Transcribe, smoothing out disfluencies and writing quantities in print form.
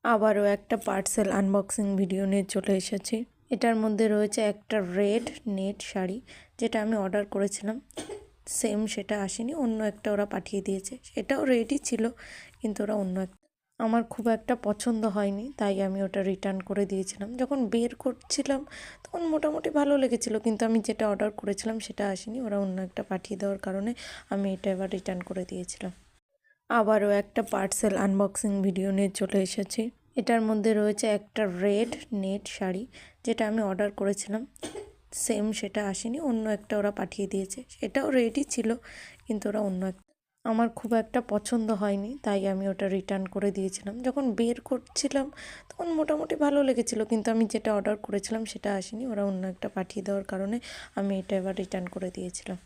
আবারও একটা parcel unboxing video নিয়ে চলে এসেছি। এটার মধ্যে রয়েছে একটা রেড নেট শাড়ি, যেটা আমি অর্ডার করেছিলাম। সেম সেটা আসেনি, অন্য একটা ওরা পাঠিয়ে দিয়েছে। সেটাও রেডই ছিল, কিন্তু ওরা অন্য একটা। আমার খুব একটা পছন্দ হয়নি, তাই আমি ওটা রিটার্ন করে দিয়েছিলাম। যখন বের করছিলাম তখন মোটামুটি ভালো লেগেছিল, কিন্তু আমি যেটা অর্ডার করেছিলাম সেটা আসেনি। ওরা অন্য একটা পাঠিয়ে দেওয়ার কারণে আমি এটা এবার রিটার্ন করে দিয়েছিলাম। আবারও একটা পার্সেল আনবক্সিং ভিডিও নিয়ে চলে এসেছি। এটার মধ্যে রয়েছে একটা রেড নেট শাড়ি, যেটা আমি অর্ডার করেছিলাম। সেম সেটা আসেনি, অন্য একটা ওরা পাঠিয়ে দিয়েছে। সেটাও রেডই ছিল, কিন্তু ওরা অন্য একটা। আমার খুব একটা পছন্দ হয়নি, তাই আমি ওটা রিটার্ন করে দিয়েছিলাম। যখন বের করছিলাম তখন মোটামুটি ভালো লেগেছিল, কিন্তু আমি যেটা অর্ডার করেছিলাম সেটা আসেনি। ওরা অন্য একটা পাঠিয়ে দেওয়ার কারণে আমি এটা এবার রিটার্ন করে দিয়েছিলাম।